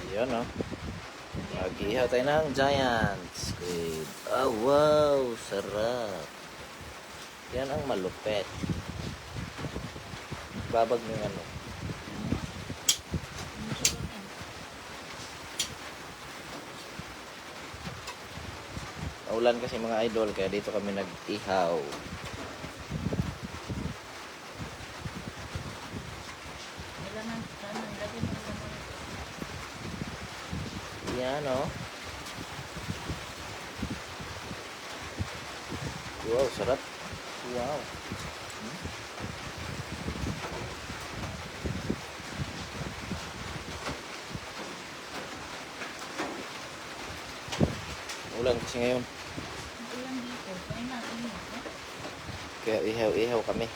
Yun, no? Mag-ihaw tayo ng giant squid. Oh, wow! Sarap. Yan ang malupet. Babag ng ano. Naulan kasi mga idol, kaya dito kami nag-ihaw. Yan, no? Wow, sarap. Wow. Ulan kasi ngayon. Ulan dito. Kaya natin yun. Kaya ihaw-ihaw kami.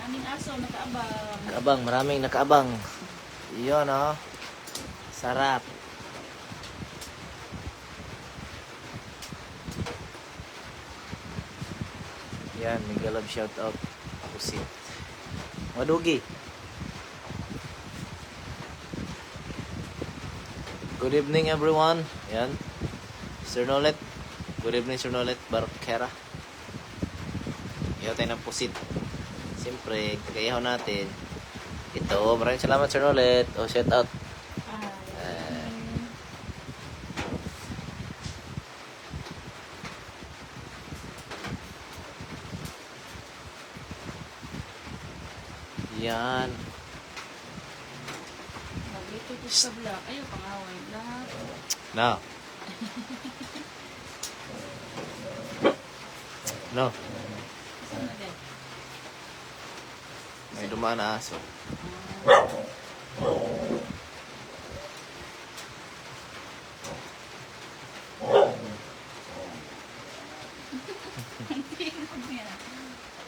Aming aso, nakaabang. Nakaabang, maraming nakaabang. Yun, no? Sarap. Yan, Miguel shout out. Pusit. Madugi. Good evening everyone. Yan. Sir Nolet. Good evening Sir Nolet Barquera. Ihaw tayo ng pusit. Siyempre, kaihaw natin. Ito, maraming salamat Sir Nolet. Oh, shout out. Yan. Dito po sa vlog. Ayaw, pangaway lahat. No. No. Saan na din? May dumaan na aso.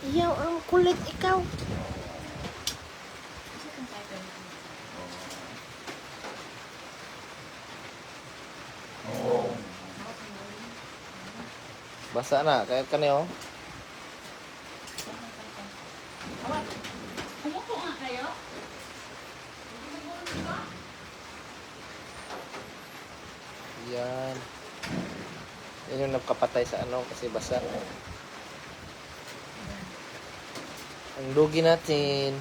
Iyaw ang kulit ikaw. Basa na, kaya kanyo. Umupo nga kayo? Yan. Yan yung nagkapatay sa ano kasi basa. Ang lugi natin.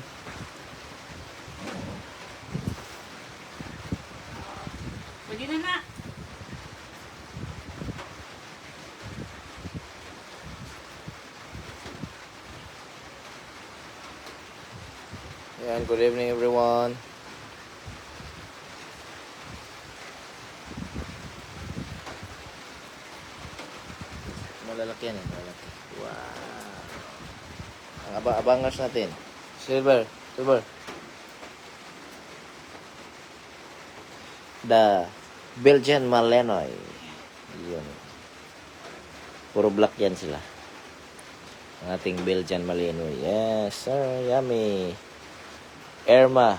Pwede na na. Yan, good evening everyone. Malalaki yan eh, malalaki. Wow. Ang abangers natin. Silver. The Belgian Malinois. Yun. Puro black yan sila. Ang ating Belgian Malinois. Yes, sir. Yummy. Irma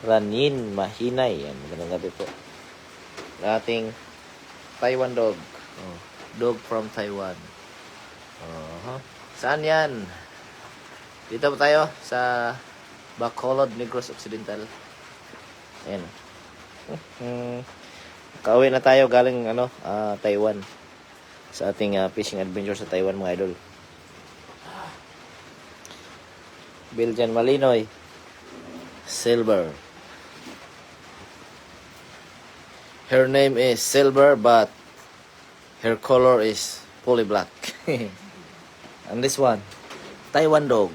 Ranin Mahinay. Yan, magandang gabi po. Ang ating Taiwan dog. Oh, dog from Taiwan. Saan yan? Dito po tayo sa Bacolod, Negros Occidental. Ayan. Kauwi na tayo galing Taiwan. Sa ating fishing adventure sa Taiwan mga idol. Belgian Malinois. Silver. Her name is Silver, but her color is fully black. And this one, Taiwan dog.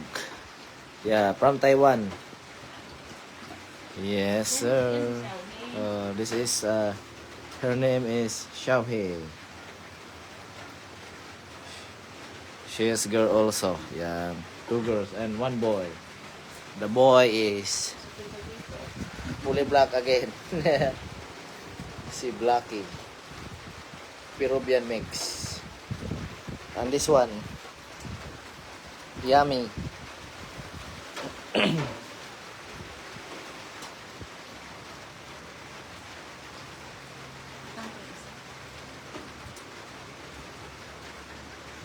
Yeah, from Taiwan. Yes, sir. This is her name is Xiaohe. She is girl also. Yeah, 2 girls and 1 boy. The boy is fully black again. Si Blackie. Peruvian mix. And this one, Yummy.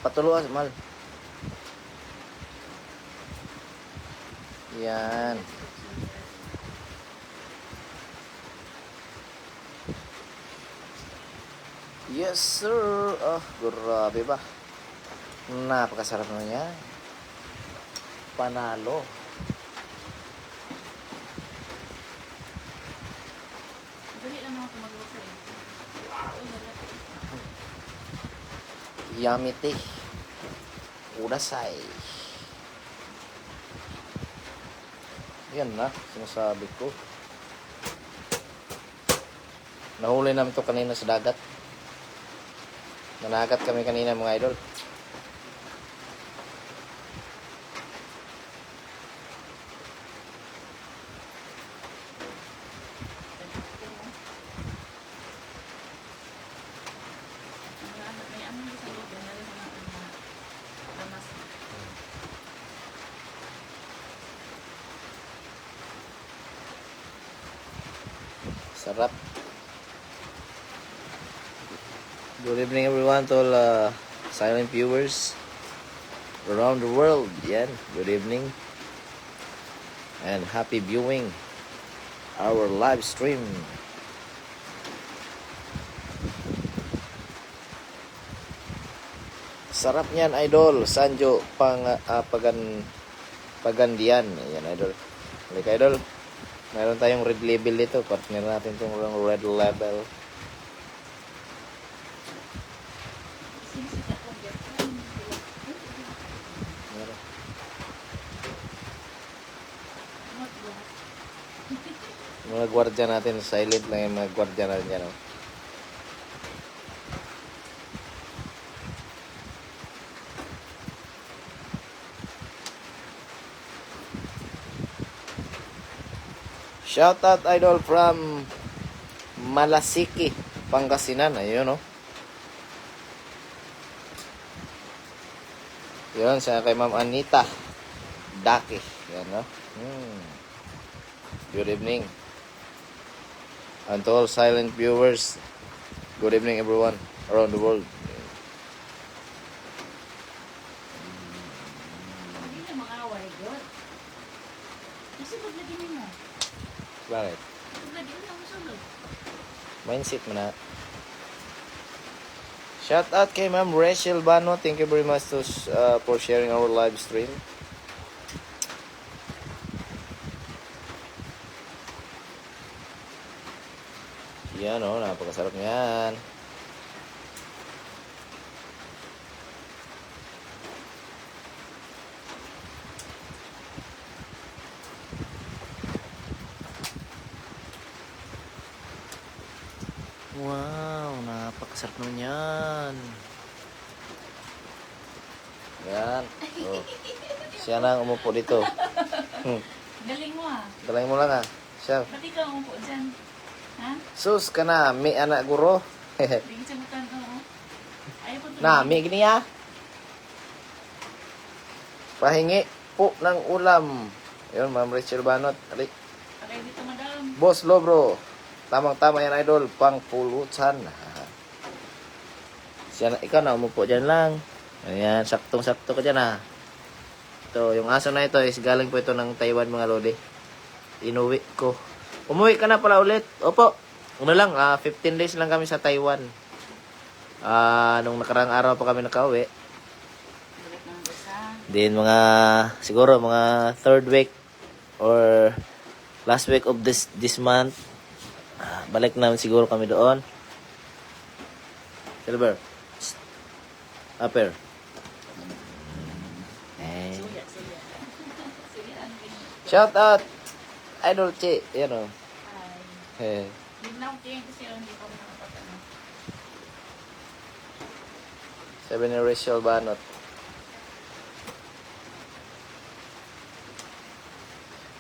patuluan, mal. Yan. Yes, sir. Oh, grabe ba? Napakasarap naman yan. Panalo. Dali lang ako magluto eh. Yummy tea. Udasay. Yan na, sinasabi ko. Nahuli namin to kanina sa dagat. Nanagat kami kanina mga idol. May ano sa loob na rin mga lamas. Sarap. Good evening everyone to all silent viewers around the world. Yan, good evening. And happy viewing our live stream. Sarap niyan, idol. Sanjo Pagandian. Ayan, idol. Like, idol. Meron tayong red label dito. Partner natin itong red label. Sinisita ko dyan. Meron. Mga gwardiya natin. Silent lang yung mga gwardiya natin dyan. Oh. Shout out, idol, from Malasiki, Pangasinan. Ayun, no? Yun, sa kay Ma'am Anita Daki. Yan, no? Good evening. And to all silent viewers, good evening, everyone around the world. Hindi na mga away, God. Kasi paglagin mo. Bakit? Paglagin mo, masulog. Mindset mo na. Shout out kay Ma'am Rachel Bano. Thank you very much for sharing our live stream. Yan, oh, napakasarap niyan. Wow, napakasarap naman yan. Yan. Oh. Siya na ang umupo dito. Galing mo ah. Dalangin mo lang, Siya. Ba't ikaw umupo dyan? Ha? Sus ka na, may anak guro. Bigyan sa mutan mo. Ayaw po Na, may gini Pahingi po ng ulam. Ayun, Ma'am Rachel Banot. Ali. Pakay dito, madam. Boss Lobro. Tamang-tama yan, idol. Pangpulutan. Siya na, ikaw na, umupo dyan lang. Ayan, saktong-sakto ka dyan, Ito, yung aso na ito is galing po ito ng Taiwan, mga lodi. Inuwi ko. Umuwi ka na pala ulit. Opo. Ano lang, 15 days lang kami sa Taiwan. Nung nakarang araw pa kami nakauwi. Balik ng isa. Then siguro mga third week or last week of this month, balik namin siguro kami doon. Silver. Upper. Suya, suya. Suya, ano yun? Shout out Idol Chi, yan o. Ay. Hindi na ako tingin kasi hindi ko nakapatano. Sabi ni Rachel Banot.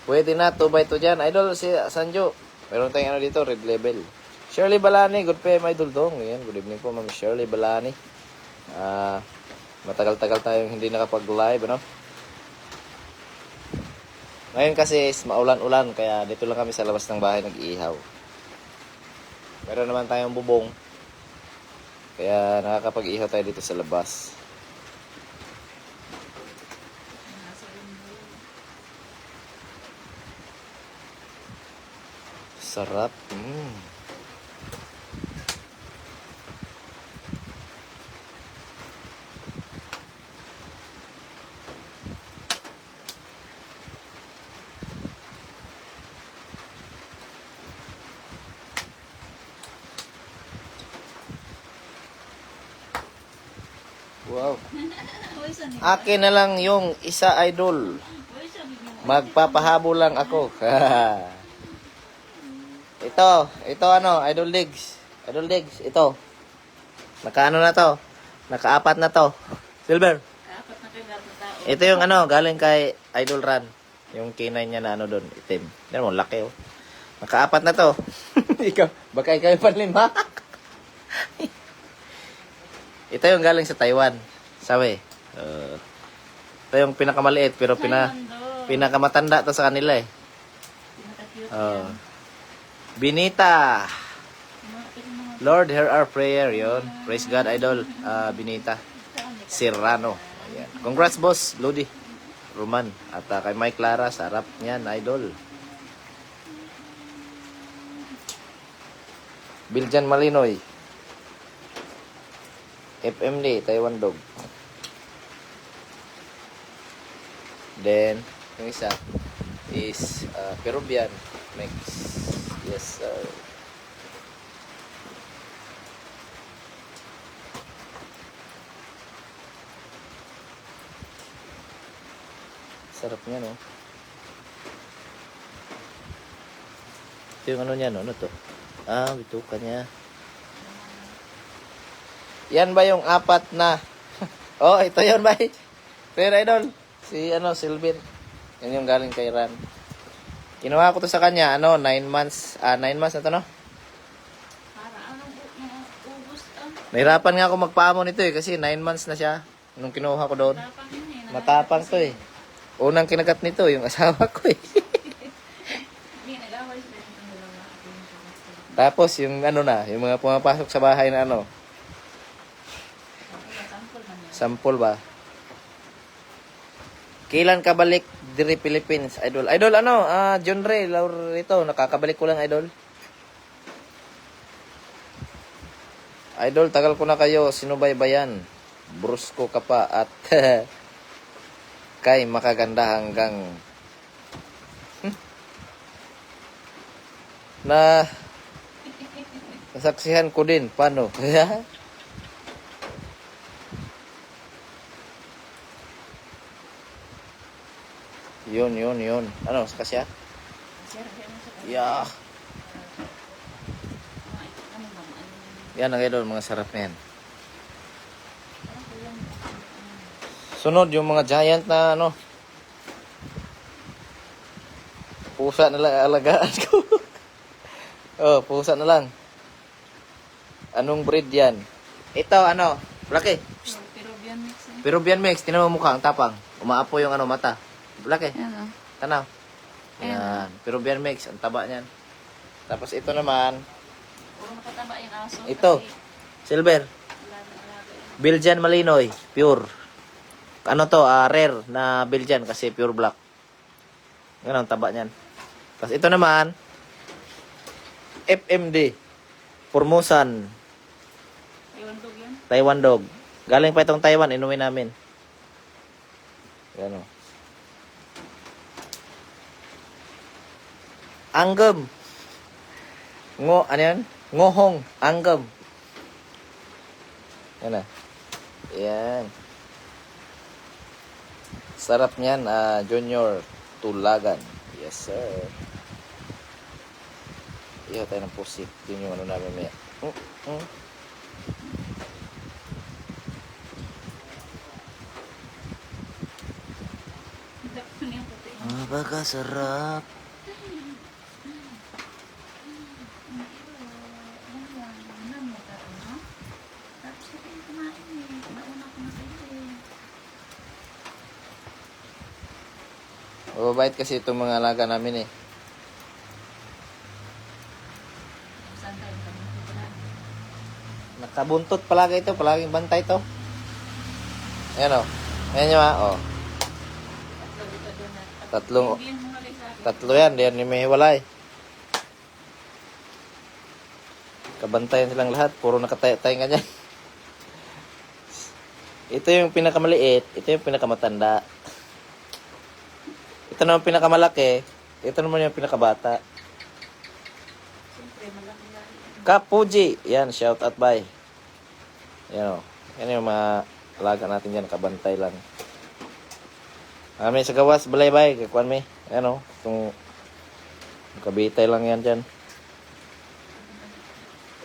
Pwede na 2x2 dyan. Idol si Sanjo. Meron tayong ano dito, red label. Shirley Balani, good pa my idol dong. Yan, good evening po Ma'am Shirley Balani. Matagal-tagal tayong hindi nakapag-live, ano? Ngayon kasi is maulan-ulan, kaya dito lang kami sa labas ng bahay nag-iihaw. Meron naman tayong bubong, kaya nakakapag-ihaw tayo dito sa labas. Sarap. Mm. Wow. Uy, saan Akin na lang yung isa, idol. Uy, sabi mo. Magpapahabol lang ako. ito ano, Idol Digs. Idol Digs, ito. Nakaano na to? Nakaapat na to. Silver. Apat na kayo lahat ng tao. Ito yung ano, galing kay Idol Ran. Yung kinay niya na ano doon, itim. Yan mo, laki oh. Nakaapat na to. baka ikaw yung panlima. Ito yung galing sa Taiwan. Sabi. Ito yung pinakamaliit pero pinakamatanda to sa kanila eh. Pinaka-cute Oh. yan. Binita. Mga Lord, hear our prayer. Yun. Praise God, Idol. Binita. Serrano. Ayan. Congrats, boss. Lodi. Roman. At kay Mike Lara. Sarap niyan, Idol. Biljan Malinoy. FMD, Taiwan Dog. Then, yung isa is Peruvian mix. Yes, sir. Sarap niya, no? Ito yung ano niya, no? Ano to? Bituka niya. Yan ba yung apat na? Oh, ito yun ba? Ito yun, Idol. Si, Silvin. Yan yung galing kay Ran. Kinuha ko to sa kanya, 9 months. 9 months na to, no? Para anong ubus Nahirapan nga ako magpaamo nito eh, kasi 9 months na siya. Nung kinuha ko doon. Matapang yun eh. Matapang to eh. Unang kinagat nito, yung asawa ko eh. Hindi, nag-away sila itong dalawa. Tapos yung yung mga pumapasok sa bahay na Sample man yan. sample ba? Kailan ka balik diri Philippines, Idol? Idol, John Ray, Laurito, nakakabalik ko lang, Idol. Idol, tagal ko na kayo, sinubaybayan. Brusko ka pa at kay makaganda hanggang nasaksihan ko din. Paano? Yun. Ano, sa kasya? Sir, kaya mo sa Yeah. ano ba? Ano Yan ang idol, mga sarap na yan. ko yan? Sunod, yung mga giant na pusa na lang alagaan ko. Oh, pusa na lang. Anong breed yan? Ito, Blaki. Peruvian mix eh. Peruvian mix, tinan mo mukha, ang tapang. Umaapo yung mata. Blaki. Ayan Tanaw. Yan. Peruvian mix. Ang taba niyan. Tapos ito naman. Puro makataba yung aso. Ito. Kasi Silver. wala na alaga yun. Belgian Malinoy. Pure. Ano to? Rare na Belgian kasi pure black. Yan ang taba niyan. Tapos ito naman. FMD. Formosan. Ewan dog yan. Taiwan Dog. Galing pa itong Taiwan. Inuwi namin. Yan o. Anggam. Ano yan? Ngohong. Anggam. Yan na. Yan. Sarap niyan, Junior Tulagan. Yes, sir. Iyaw tayo ng pusit. Yun yung namin maya. Dakpan yung puti. Napakasarap. Mababait kasi itong mga alaga namin eh. Nakabuntot palagi ito. Palaging bantay ito. Ayan o. Ayan nyo o. Tatlo yan. Di yan may hiwalay. Kabantayan silang lahat. Puro nakatay-tay nga dyan. Ito yung pinakamaliit. Ito yung pinakamatanda. Ito naman pinakamalaki. Ito naman yung pinakabata. Siyempre, malaki lang. Kapuji. Yan, shout out bye. Yan o. Yan yung mga alaga natin dyan. Kabantay lang. Kami sa gawas, balay bay. Kakuan mi. Yan o. Itong kabitay lang yan dyan.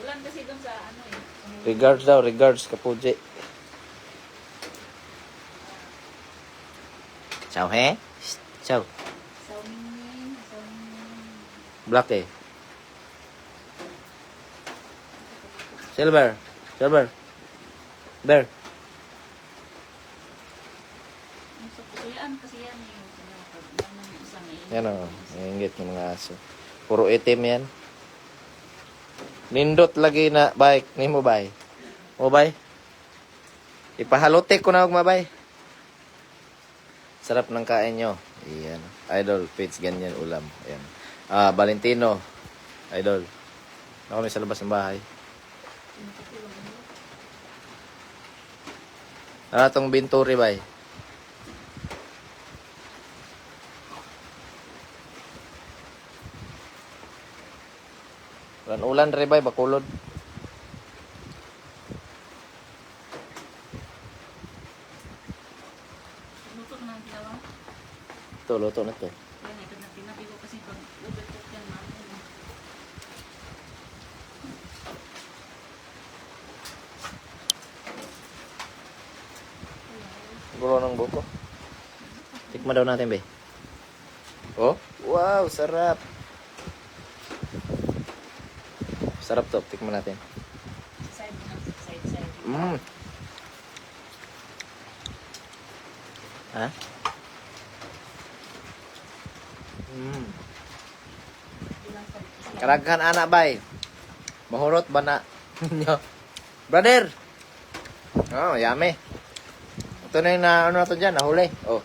Ulan kasi doon sa ano eh. Regards daw, regards Kapuji. Ciao he. Ciao. Sauming. Black eh. Silver. Silver. Bear. Suyan kasi yan eh. Yan ang isang eh. Yan o. Ingit ng mga aso. Puro itim yan. Nindot lagi na bike. Ni mo bay. Mo bay. Ipahalotek ko na huwag mabay. Sarap ng kain nyo. Ayan. Idol, pits, ganyan, ulam. Ayan. Valentino. Idol. Ako kami sa labas ng bahay. Ano itong binturi bay? Ulan re bay, bakulod. Luto na ang ginawa. Ito, luto na to. Yan eh, pinabi ko kasi pag overcook yan, mami. Gulo ng buko. Tikman daw natin, be. Oh? Wow, sarap. Sarap to. Tikman natin. Side na, side. Mm. Ha? Mm. Ilang side kasi. Karaghan anak, bay. Mahurot ba na? Brother! Oh, yummy. Ito na yung ano na to dyan, nahuli. Oh,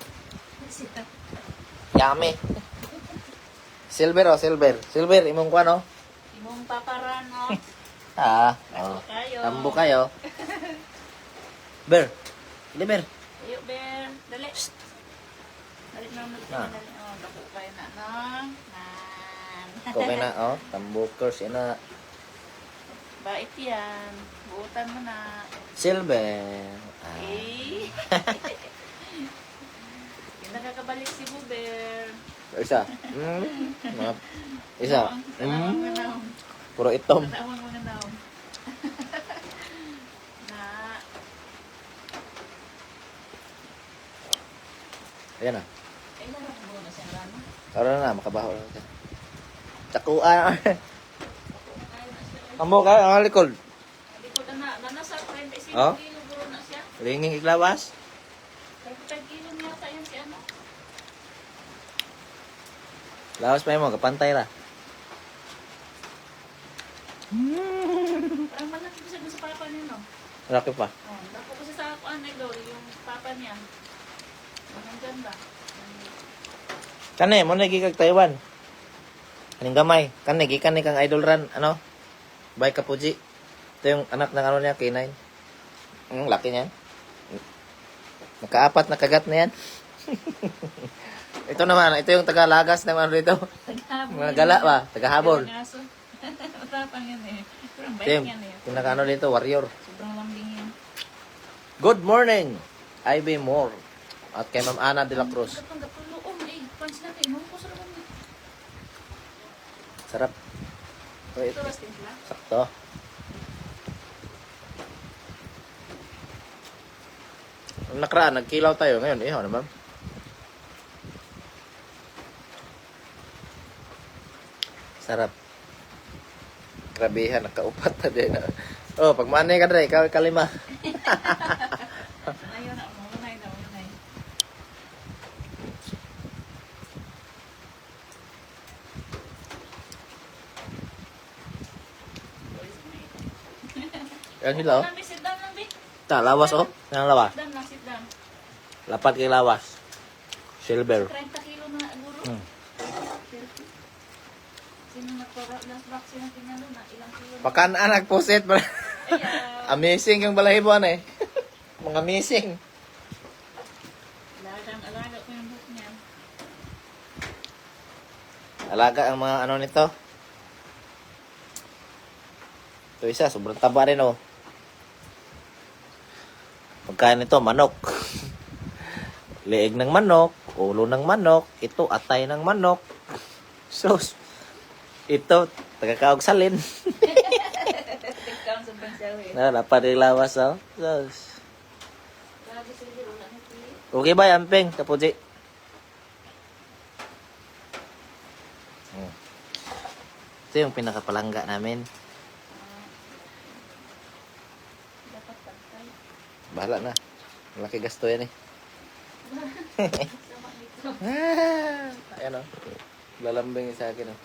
yummy. Silver, oh, silver. Silver, imong kwa, no? Imong paparan, no? Oh. Kayo. Tambo kayo. Ber. Hindi, Ber. Ayo, Bear. Dali. Dali na, dali. Oh, dako kayo na, no? Nan. Okay na, oh. Tambukers, yun na. Bait yan. Buutan mo na. Silver. Eh. Yung nakakabalik si Bear. Isa. Isa. Tanawang mo na. Puro itom. Tanawang mo na. Na. Ayan na. Ay, narap mo na siya rano. Tara na, makabaho na siya. Tsakuan. Ay, na siya. Amo ka, ang alikod. Hindi ko na nasa 35 Oh? kilo buro na siya. Linging iglawas. 35 kilo yata yan si ano. Lawas pa mo, kapantay ra. Parang malaki ko siya dun sa papa niya, no? Laki pa. Oh, dako ko siya sa kuan na Idol, yung papa niya. Ang ganda. Kani, mo nagi kag Taiwan. Kaning gamay. Kani, gikan ni kang idol ran, ano? Bay Kapuji. Ito yung anak ng ano niya, K9. Laki niya. Nakaapat na kagat na yan. Ito naman, ito yung taga-lagas ng ano dito. Tagahabol. Mga gala ba? Taga-habol. Matapang yan eh. Parang bait Tim, yan eh. yung naka-ano dito, warrior. Sobrang lambing yan. Good morning, IB Moore. At kay Ma'am Ana de la Cruz. Kapag kapuluom eh. Punch natin. Nung ko sa labang eh. Sarap. Wait, Ito rastin sila. sakto. Nung nakaraan, nagkilaw tayo. Ngayon, ihaw na, ma'am. Sarap. Grabehan, nakaupat na din. Oh, pag manay ka dre, ikaw kalima. Ayun na. Umunay. Yan sila, oh. Lambi, sit down lang, Bi. Ta, lawas, oh. Yan lawas. Sit down lang, sit down. Lapat kay lawas. Silver. 30 kilo na guro. Hmm. Sino na to? Last vaccine ang tingnan doon, ilang kilo. Pakanaan nagpusit. Ayan. Amazing yung balahibuan eh. Mga amazing. Alaga ko yung buhok niyan. Alaga ang mga ano nito. Ito isa, sobrang taba rin oh. Pagkain nito, manok. Leeg ng manok, ulo ng manok, ito atay ng manok. Sus. Ito, tagakaog salin. Ikaw ang sobrang sawi. Dapat ilawas oh. Sus. Grabe siguro na nito. Okay ba, Ampeng? Kapuji? Ito yung pinakapalangga namin. Dapat pagkay. Bahala na. Malaki gasto yan eh. Sama nito. Ayan o. Lalambing sa akin o.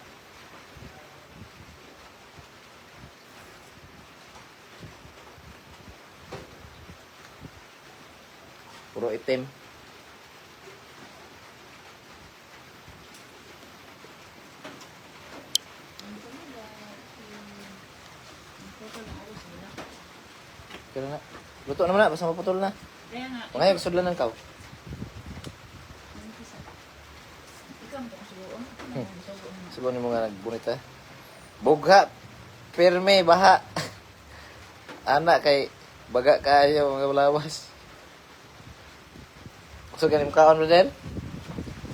Puro itim. Kaya na. Luto naman na. Basta maputol na. Kaya nga. Pangayag sudlan ng kaw. Ikaw ang subuon. Subunin mo nga nagbunit ha. Bugha. Pirme. Baha. Anak kay baga kayo mga lawas. So ganim kaon mo din?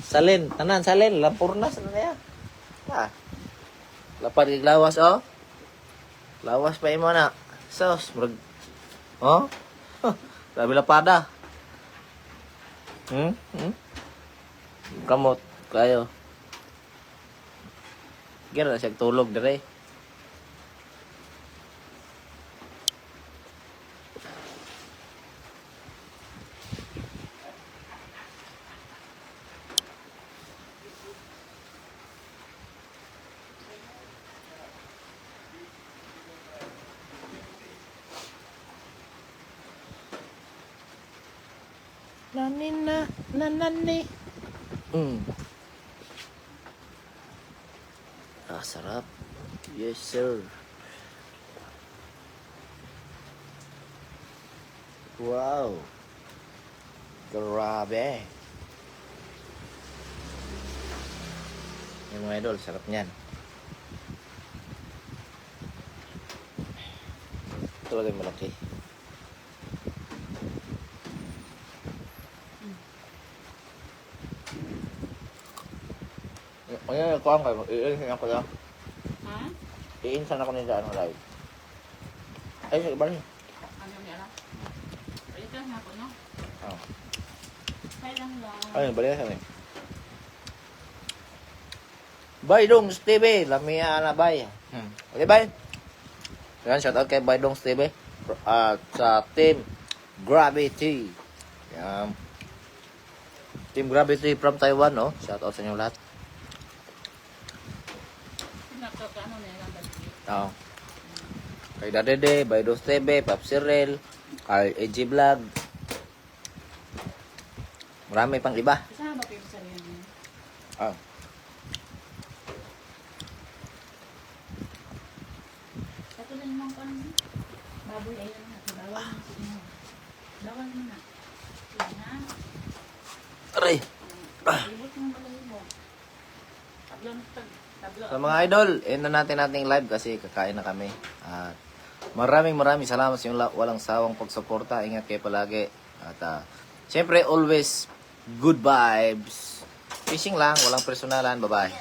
Salin. Tanan salin. Lampurnas na niya. Ah. Lapad kay lawas oh. Lawas pa imo na. Sos. Murag. Oh. Grabe lapada. Kamot kayo. Gira na siya tulog dire. Nanani. Ah, sarap. Yes, sir. Wow. Grabe. Yung mga idol, sarap niyan. Ito lagi malaki. Ayan, ako ang kayo. Iinsan ako lang. Ha? Iinsan ako nila ano live. Ay, sige, balik. Ano niya lang? Ito nga po, no? Oh. Kaya lang lang. Ay, balik sa amin. Baydong Steve, lamia na bay. Okay, bye. Yan, shout out kay Baydong Steve. At sa Team Gravity. Yan. Team Gravity from Taiwan, no? Shout out sa inyo lahat. Nakakaano na lang ba? Oo. Kay Dadede, Baydong Steve, Pap Cyril, kay AG Vlog. Marami pang iba. Kasama kayo sa sarili. Ah. Ito na yung mga pan. Baboy ay na. Bawal na sa inyo. Bawal mo na. Yan na. Aray. Ibot mo pala mo. Tablong tablo. Sa mga idol, end na natin ating live kasi kakain na kami. At maraming salamat sa inyong walang sawang pagsuporta. Ingat kayo palagi. At syempre, always good vibes. Fishing lang, walang personalan. Bye-bye.